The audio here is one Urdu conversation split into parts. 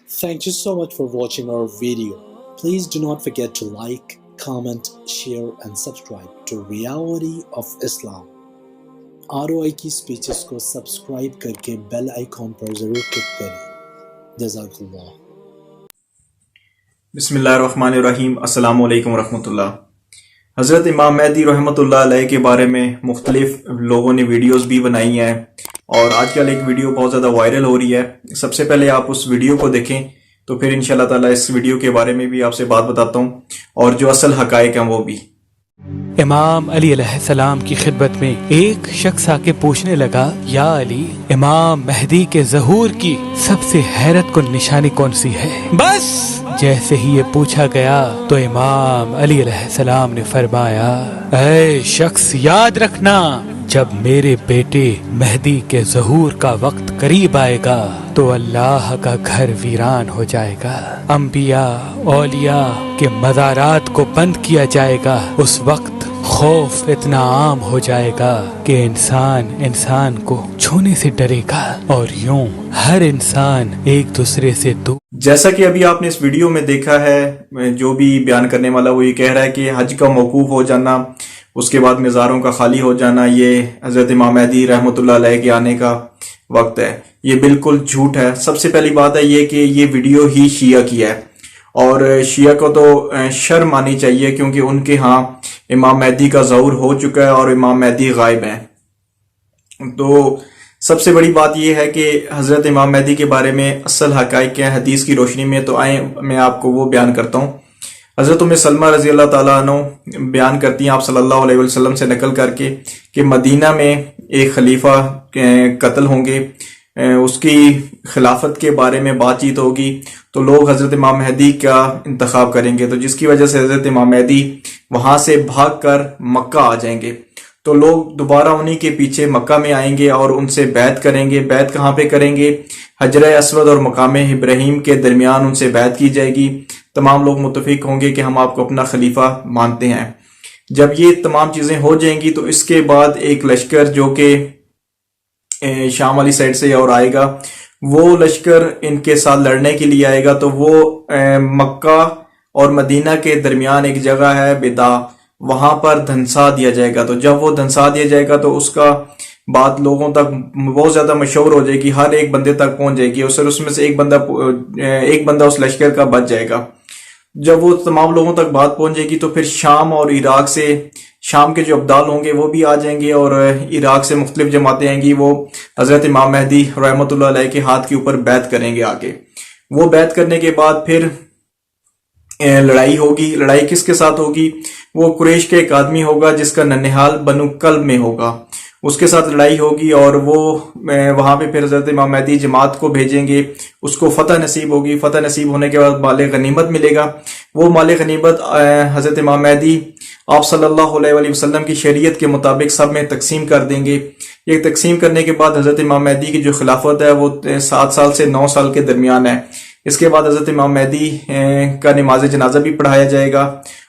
Thank you so much for watching our video. Please do not forget to like, comment, share and subscribe to Reality of Islam. ROI کی سپیچز کو سبسکرائب کر کے بیل آئیکن پر ضرور کلک کریں. جزاک اللہ. بسم اللہ الرحمن الرحیم. السلام علیکم ورحمۃ اللہ. حضرت امام مہدی رحمۃ اللہ علیہ کے بارے میں مختلف لوگوں نے ویڈیوز بھی بنائی ہیں اور آج کل ایک ویڈیو بہت زیادہ وائرل ہو رہی ہے. سب سے پہلے آپ اس ویڈیو کو دیکھیں تو پھر انشاءاللہ تعالیٰ اس ویڈیو کے بارے میں بھی آپ سے بات بتاتا ہوں اور جو اصل حقائق ہیں وہ بھی. امام علی علیہ السلام کی خدمت میں ایک شخص آ کے پوچھنے لگا، یا علی، امام مہدی کے ظہور کی سب سے حیرت کن نشانی کون سی ہے؟ بس جیسے ہی یہ پوچھا گیا تو امام علی علیہ السلام نے فرمایا، اے شخص، یاد رکھنا، جب میرے بیٹے مہدی کے ظہور کا وقت قریب آئے گا تو اللہ کا گھر ویران ہو جائے گا، انبیاء اولیاء کے مزارات کو بند کیا جائے گا. اس وقت خوف اتنا عام ہو جائے گا کہ انسان کو چھونے سے ڈرے گا اور یوں ہر انسان ایک دوسرے سے دور. جیسا کہ ابھی آپ نے اس ویڈیو میں دیکھا ہے، جو بھی بیان کرنے والا وہ یہ کہہ رہا ہے کہ حج کا موقوف ہو جانا، اس کے بعد مزاروں کا خالی ہو جانا، یہ حضرت امام مہدی رحمۃ اللہ علیہ کے آنے کا وقت ہے. یہ بالکل جھوٹ ہے. سب سے پہلی بات ہے یہ کہ یہ ویڈیو ہی شیعہ کی ہے اور شیعہ کو تو شرم آنی چاہیے کیونکہ ان کے ہاں امام مہدی کا ظہور ہو چکا ہے اور امام مہدی غائب ہیں. تو سب سے بڑی بات یہ ہے کہ حضرت امام مہدی کے بارے میں اصل حقائق کیا ہیں حدیث کی روشنی میں. تو آئیں میں آپ کو وہ بیان کرتا ہوں. حضرت ام سلمہ رضی اللہ تعالیٰ عنہ بیان کرتی ہیں آپ صلی اللہ علیہ وسلم سے نقل کر کے کہ مدینہ میں ایک خلیفہ قتل ہوں گے، اس کی خلافت کے بارے میں بات چیت ہوگی تو لوگ حضرت امام مہدی کا انتخاب کریں گے، تو جس کی وجہ سے حضرت امام مہدی وہاں سے بھاگ کر مکہ آ جائیں گے. تو لوگ دوبارہ انہی کے پیچھے مکہ میں آئیں گے اور ان سے بیعت کریں گے. بیعت کہاں پہ کریں گے؟ حجر اسود اور مقام ابراہیم کے درمیان ان سے بیعت کی جائے گی. تمام لوگ متفق ہوں گے کہ ہم آپ کو اپنا خلیفہ مانتے ہیں. جب یہ تمام چیزیں ہو جائیں گی تو اس کے بعد ایک لشکر جو کہ شام والی سائڈ سے اور آئے گا، وہ لشکر ان کے ساتھ لڑنے کے لیے آئے گا. تو وہ مکہ اور مدینہ کے درمیان ایک جگہ ہے بدا، وہاں پر دھنسا دیا جائے گا. تو جب وہ دھنسا دیا جائے گا تو اس کا بات لوگوں تک بہت زیادہ مشہور ہو جائے گی، ہر ایک بندے تک پہنچ جائے گی اور اس میں سے ایک بندہ اس لشکر کا بچ جائے گا. جب وہ تمام لوگوں تک بات پہنچ جائے گی تو پھر شام اور عراق سے، شام کے جو ابدال ہوں گے وہ بھی آ جائیں گے اور عراق سے مختلف جماعتیں آئیں گی، وہ حضرت امام مہدی رحمۃ اللہ علیہ کے ہاتھ کے اوپر بیعت کریں گے. آگے وہ بیعت کرنے کے بعد پھر لڑائی ہوگی. لڑائی کس کے ساتھ ہوگی؟ وہ قریش کے ایک آدمی ہوگا جس کا ننہال بنو کلب میں ہوگا، اس کے ساتھ لڑائی ہوگی اور وہ وہاں پہ پھر حضرت امام مہدی جماعت کو بھیجیں گے، اس کو فتح نصیب ہوگی. فتح نصیب ہونے کے بعد مال غنیمت ملے گا. وہ مال غنیمت حضرت امام مہدی آپ صلی اللہ علیہ وسلم کی شریعت کے مطابق سب میں تقسیم کر دیں گے. یہ تقسیم کرنے کے بعد حضرت امام مہدی کی جو خلافت ہے وہ 7 سال سے 9 سال کے درمیان ہے. اس کے بعد حضرت امام مہدی کا نماز جنازہ بھی پڑھایا جائے گا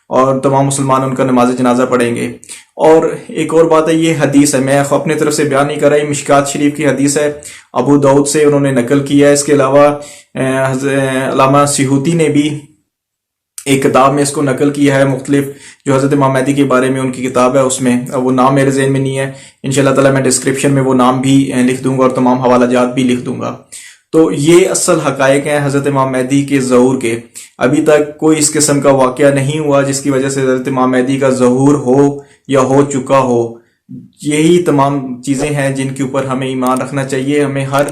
اور تمام مسلمان ان کا نماز جنازہ پڑھیں گے. اور ایک اور بات ہے، یہ حدیث ہے، میں اپنی طرف سے بیان نہیں کر رہا، یہ مشکات شریف کی حدیث ہے، ابو داؤد سے انہوں نے نقل کیا ہے. اس کے علاوہ علامہ سیوطی نے بھی ایک کتاب میں اس کو نقل کیا ہے، مختلف جو حضرت امام مہدی کے بارے میں ان کی کتاب ہے، اس میں وہ نام میرے ذہن میں نہیں ہے، انشاءاللہ تعالی میں ڈسکرپشن میں وہ نام بھی لکھ دوں گا اور تمام حوالہ جات بھی لکھ دوں گا. تو یہ اصل حقائق ہیں حضرت امام مہدی کے ظہور کے. ابھی تک کوئی اس قسم کا واقعہ نہیں ہوا جس کی وجہ سے حضرت امام مہدی کا ظہور ہو یا ہو چکا ہو. یہی تمام چیزیں ہیں جن کے اوپر ہمیں ایمان رکھنا چاہیے. ہمیں ہر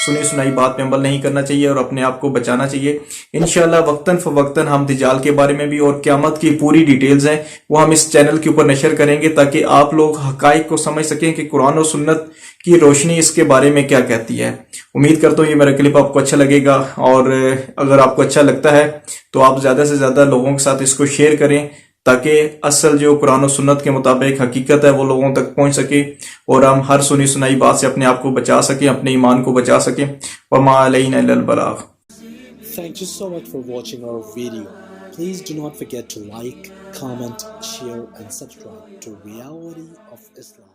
سنی سنائی بات پہ عمل نہیں کرنا چاہیے اور اپنے آپ کو بچانا چاہیے. انشاءاللہ وقتاً فوقتاً ہم دجال کے بارے میں بھی اور قیامت کی پوری ڈیٹیلز ہیں وہ ہم اس چینل کے اوپر نشر کریں گے تاکہ آپ لوگ حقائق کو سمجھ سکیں کہ قرآن و سنت کی روشنی اس کے بارے میں کیا کہتی ہے. امید کرتا ہوں یہ میرا کلپ آپ کو اچھا لگے گا اور اگر آپ کو اچھا لگتا ہے تو آپ زیادہ سے زیادہ لوگوں کے ساتھ اس کو شیئر کریں تاکہ اصل جو قرآن و سنت کے مطابق حقیقت ہے وہ لوگوں تک پہنچ سکے اور ہم ہر سنی سنائی بات سے اپنے آپ کو بچا سکیں، اپنے ایمان کو بچا سکیں. وما علینا الا البلاغ. Thank you so much for watching our video. Please do not forget to like, comment, share and subscribe to Reality of Islam.